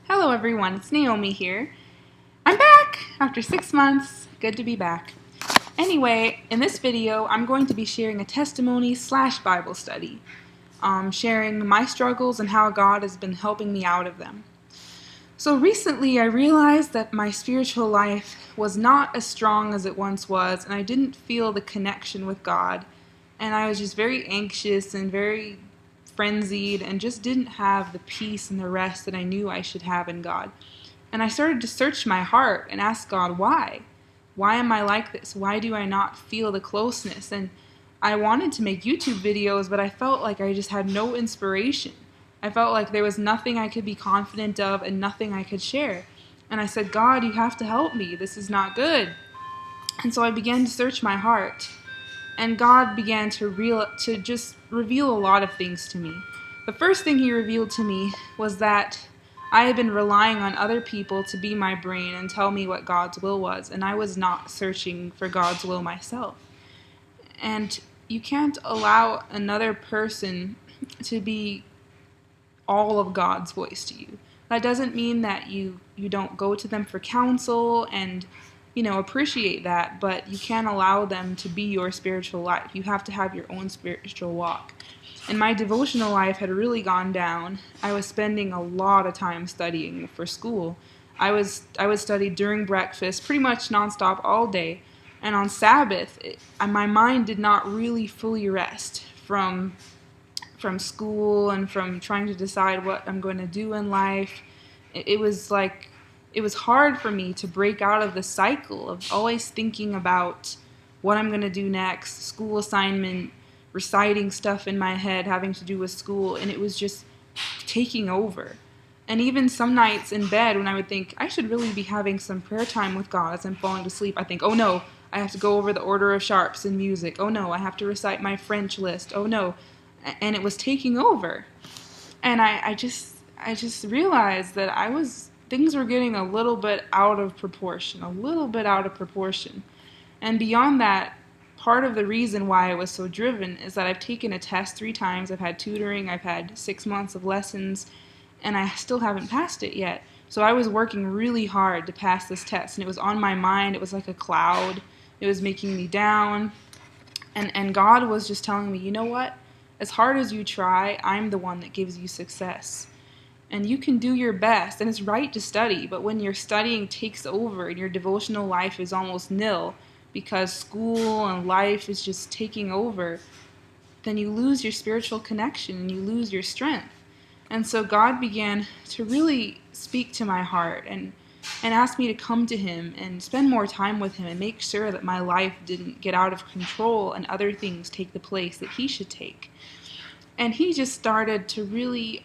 Hello everyone, it's Naomi here. I'm back after 6 months. Good to be back. Anyway, in this video, I'm going to be sharing a testimony / Bible study, sharing my struggles and how God has been helping me out of them. So recently, I realized that my spiritual life was not as strong as it once was, and I didn't feel the connection with God, and I was just very anxious and very frenzied and just didn't have the peace and the rest that I knew I should have in God. And I started to search my heart and ask God, why? Why am I like this? Why do I not feel the closeness? And I wanted to make YouTube videos, but I felt like I just had no inspiration. I felt like there was nothing I could be confident of and nothing I could share. And I said, God, you have to help me. This is not good. And so I began to search my heart. And God began to just reveal a lot of things to me. The first thing He revealed to me was that I had been relying on other people to be my brain and tell me what God's will was, and I was not searching for God's will myself. And you can't allow another person to be all of God's voice to you. That doesn't mean that you don't go to them for counsel and appreciate that, but you can't allow them to be your spiritual life. You have to have your own spiritual walk. And my devotional life had really gone down. I was spending a lot of time studying for school. I would study during breakfast, pretty much nonstop all day. And on Sabbath, my mind did not really fully rest from school and from trying to decide what I'm going to do in life. It was hard for me to break out of the cycle of always thinking about what I'm going to do next, school assignment, reciting stuff in my head having to do with school, and it was just taking over. And even some nights in bed when I would think, I should really be having some prayer time with God as I'm falling to sleep, I think, oh no, I have to go over the order of sharps in music. Oh no, I have to recite my French list. Oh no. And it was taking over. And I just realized that things were getting a little bit out of proportion. And beyond that, part of the reason why I was so driven is that I've taken a test 3 times, I've had tutoring, I've had 6 months of lessons, and I still haven't passed it yet. So I was working really hard to pass this test, and it was on my mind. It was like a cloud. It was making me down. And God was just telling me, you know what? As hard as you try, I'm the one that gives you success. And you can do your best, and it's right to study, but when your studying takes over and your devotional life is almost nil because school and life is just taking over, then you lose your spiritual connection and you lose your strength. And so God began to really speak to my heart and ask me to come to Him and spend more time with Him and make sure that my life didn't get out of control and other things take the place that He should take. And He just started to really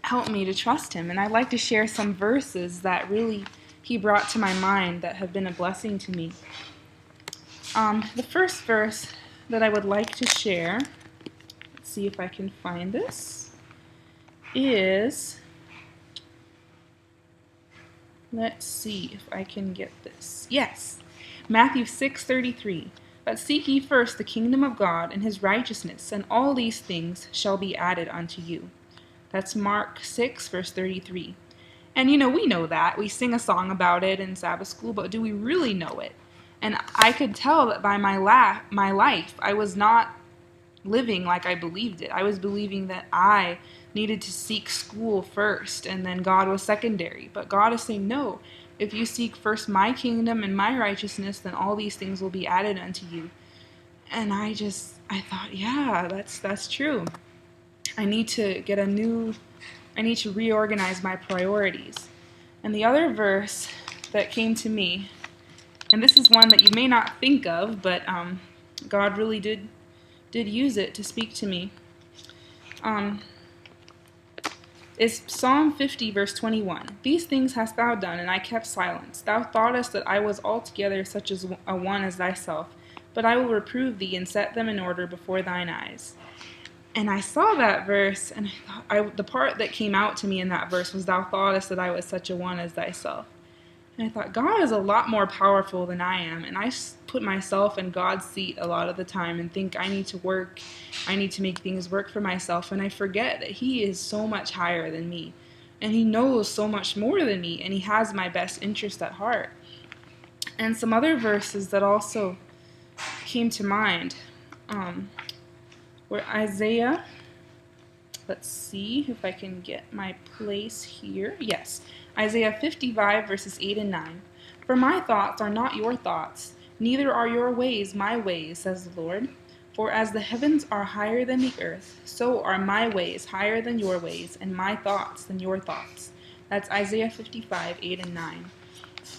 help me to trust Him. And I'd like to share some verses that really He brought to my mind that have been a blessing to me. The first verse that I would like to share, let's see if I can find this, is, let's see if I can get this. Yes, Matthew 6:33. But seek ye first the kingdom of God and His righteousness, and all these things shall be added unto you. That's Mark 6, verse 33. And we know that. We sing a song about it in Sabbath school, but do we really know it? And I could tell that by my life, I was not living like I believed it. I was believing that I needed to seek school first, and then God was secondary. But God is saying, no, if you seek first my kingdom and my righteousness, then all these things will be added unto you. And I thought, yeah, that's true. I need to reorganize my priorities. And the other verse that came to me, and this is one that you may not think of, but God really did use it to speak to me, is Psalm 50, verse 21. These things hast thou done, and I kept silence. Thou thoughtest that I was altogether such a one as thyself, but I will reprove thee and set them in order before thine eyes. And I saw that verse, and the part that came out to me in that verse was, thou thoughtest that I was such a one as thyself. And I thought, God is a lot more powerful than I am, and I put myself in God's seat a lot of the time and think I need to work, I need to make things work for myself, and I forget that He is so much higher than me. and he knows so much more than me, and he has my best interest at heart. And some other verses that also came to mind were Isaiah. Let's see if I can get my place here. Yes, Isaiah 55 verses 8 and 9. For my thoughts are not your thoughts, neither are your ways my ways, says the Lord. For as the heavens are higher than the earth, so are my ways higher than your ways, and my thoughts than your thoughts. That's Isaiah 55, 8 and 9.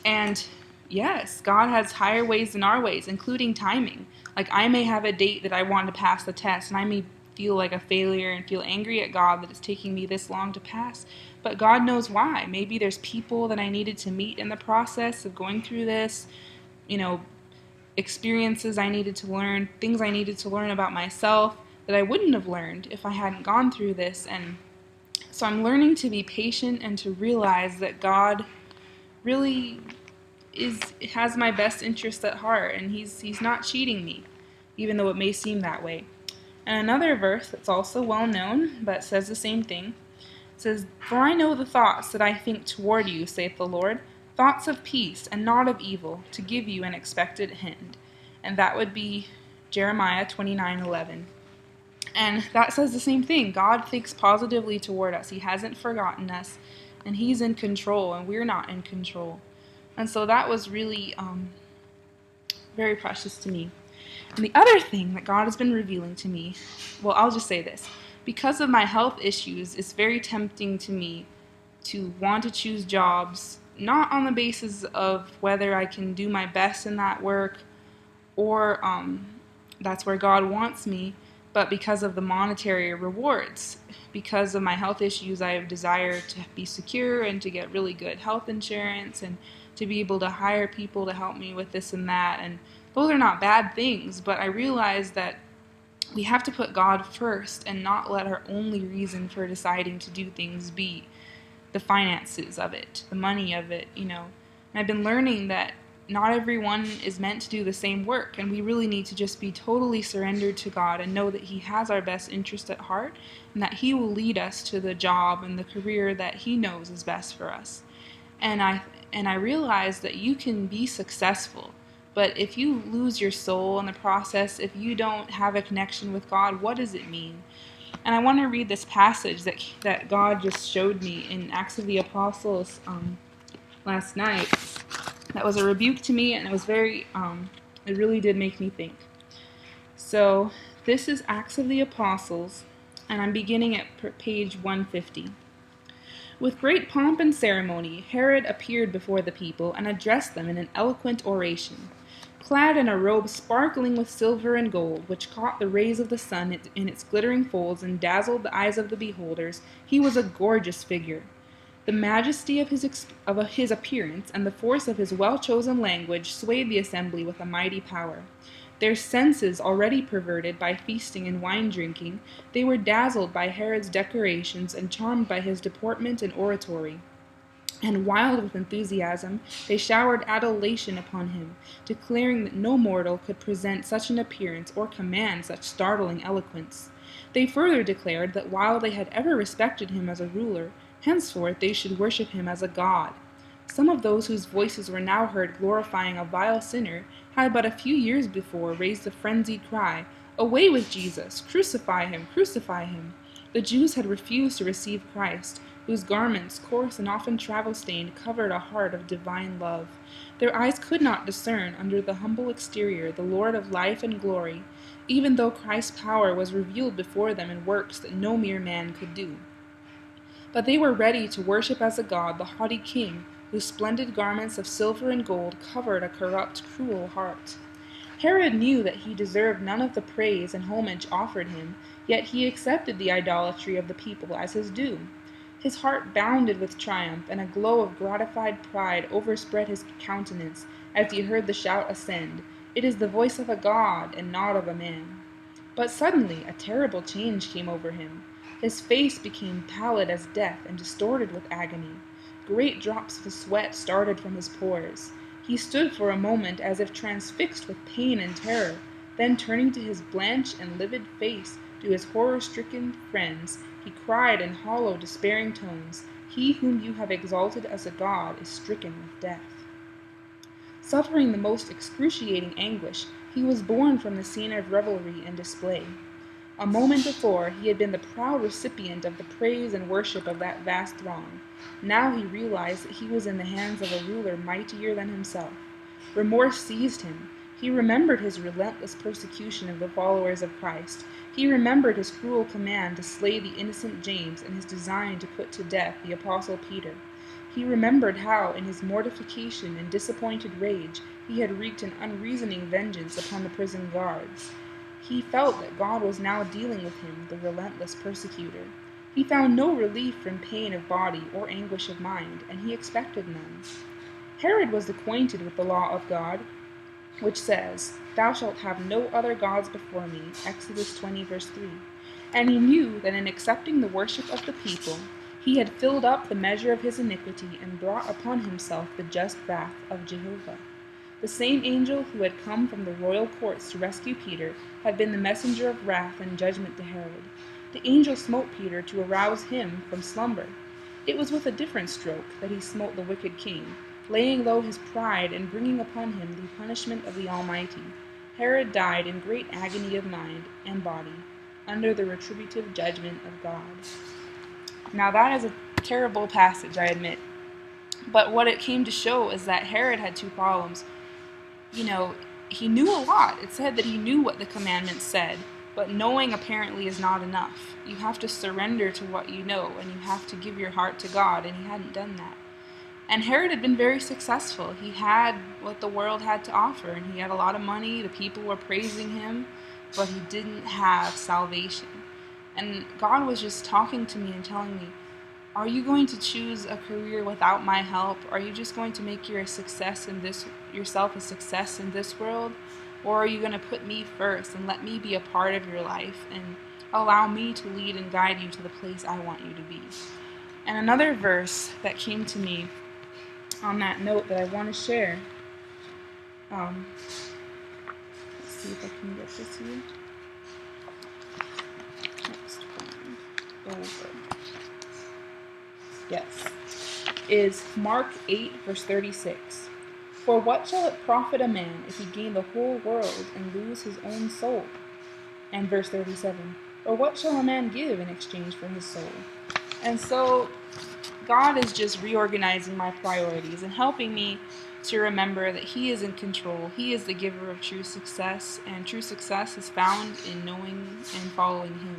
And yes, God has higher ways than our ways, including timing. Like, I may have a date that I want to pass the test, and I may feel like a failure and feel angry at God that it's taking me this long to pass. But God knows why. Maybe there's people that I needed to meet in the process of going through this, experiences I needed to learn, things I needed to learn about myself that I wouldn't have learned if I hadn't gone through this. And so I'm learning to be patient and to realize that God really has my best interest at heart, and he's not cheating me, even though it may seem that way. And another verse that's also well known, but says the same thing, says, For I know the thoughts that I think toward you, saith the Lord, thoughts of peace and not of evil, to give you an expected end. And that would be Jeremiah 29:11. And that says the same thing. God thinks positively toward us. He hasn't forgotten us, and he's in control, and we're not in control. And so that was really very precious to me. And the other thing that God has been revealing to me, well, I'll just say this. Because of my health issues, it's very tempting to me to want to choose jobs, not on the basis of whether I can do my best in that work or that's where God wants me, but because of the monetary rewards. Because of my health issues, I have desire to be secure and to get really good health insurance and to be able to hire people to help me with this and that. And those are not bad things, but I realize that we have to put God first and not let our only reason for deciding to do things be the finances of it, the money of it, And I've been learning that not everyone is meant to do the same work, and we really need to just be totally surrendered to God and know that he has our best interest at heart and that he will lead us to the job and the career that he knows is best for us. And I realize that you can be successful, but if you lose your soul in the process, if you don't have a connection with God, what does it mean? And I want to read this passage that God just showed me in Acts of the Apostles last night. That was a rebuke to me, and it was it really did make me think. So this is Acts of the Apostles, and I'm beginning at page 150. With great pomp and ceremony, Herod appeared before the people and addressed them in an eloquent oration. Clad in a robe sparkling with silver and gold, which caught the rays of the sun in its glittering folds and dazzled the eyes of the beholders, he was a gorgeous figure. The majesty of his appearance and the force of his well-chosen language swayed the assembly with a mighty power. Their senses already perverted by feasting and wine-drinking, they were dazzled by Herod's decorations and charmed by his deportment and oratory. And wild with enthusiasm, they showered adulation upon him, declaring that no mortal could present such an appearance or command such startling eloquence. They further declared that while they had ever respected him as a ruler, henceforth they should worship him as a god. Some of those whose voices were now heard glorifying a vile sinner had but a few years before raised the frenzied cry, "Away with Jesus! Crucify him! Crucify him!" The Jews had refused to receive Christ, whose garments, coarse and often travel-stained, covered a heart of divine love. Their eyes could not discern, under the humble exterior, the Lord of life and glory, even though Christ's power was revealed before them in works that no mere man could do. But they were ready to worship as a god the haughty king, whose splendid garments of silver and gold covered a corrupt, cruel heart. Herod knew that he deserved none of the praise and homage offered him, yet he accepted the idolatry of the people as his due. His heart bounded with triumph, and a glow of gratified pride overspread his countenance as he heard the shout ascend, "It is the voice of a god, and not of a man." But suddenly a terrible change came over him. His face became pallid as death and distorted with agony. Great drops of sweat started from his pores. He stood for a moment as if transfixed with pain and terror, then turning to his blanched and livid face, to his horror-stricken friends, he cried in hollow, despairing tones, He whom you have exalted as a god is stricken with death. Suffering the most excruciating anguish, he was borne from the scene of revelry and display. A moment before, he had been the proud recipient of the praise and worship of that vast throng. Now he realized that he was in the hands of a ruler mightier than himself. Remorse seized him. He remembered his relentless persecution of the followers of Christ. He remembered his cruel command to slay the innocent James and his design to put to death the apostle Peter. He remembered how, in his mortification and disappointed rage, he had wreaked an unreasoning vengeance upon the prison guards. He felt that God was now dealing with him, the relentless persecutor. He found no relief from pain of body or anguish of mind, and he expected none. Herod was acquainted with the law of God, which says, "Thou shalt have no other gods before me," Exodus 20, verse 3. And he knew that in accepting the worship of the people, he had filled up the measure of his iniquity and brought upon himself the just wrath of Jehovah. The same angel who had come from the royal courts to rescue Peter had been the messenger of wrath and judgment to Herod. The angel smote Peter to arouse him from slumber. It was with a different stroke that he smote the wicked king, laying low his pride and bringing upon him the punishment of the Almighty. Herod died in great agony of mind and body, under the retributive judgment of God. Now that is a terrible passage, I admit. But what it came to show is that Herod had two problems. He knew a lot. It said that he knew what the commandments said, but knowing apparently is not enough. You have to surrender to what you know, and you have to give your heart to God, and he hadn't done that. And Herod had been very successful. He had what the world had to offer, and he had a lot of money. The people were praising him, but he didn't have salvation. And God was just talking to me and telling me, are you going to choose a career without my help? Are you just going to make yourself a success in this world? Or are you going to put me first and let me be a part of your life and allow me to lead and guide you to the place I want you to be? And another verse that came to me on that note that I want to share. Let's see if I can get this here. Next one. Over. Yes. Is Mark 8, verse 36. For what shall it profit a man if he gain the whole world and lose his own soul? And verse 37. Or what shall a man give in exchange for his soul? And so God is just reorganizing my priorities and helping me to remember that He is in control. He is the giver of true success, and true success is found in knowing and following Him.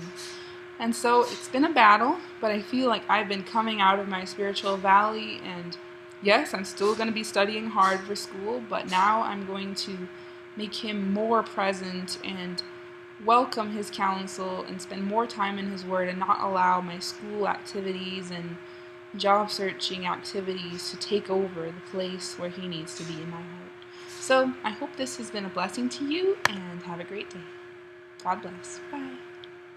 And so it's been a battle, but I feel like I've been coming out of my spiritual valley, and yes, I'm still going to be studying hard for school, but now I'm going to make Him more present and welcome His counsel and spend more time in His Word and not allow my school activities and job searching activities to take over the place where He needs to be in my heart. So I hope this has been a blessing to you, and have a great day. God bless. Bye.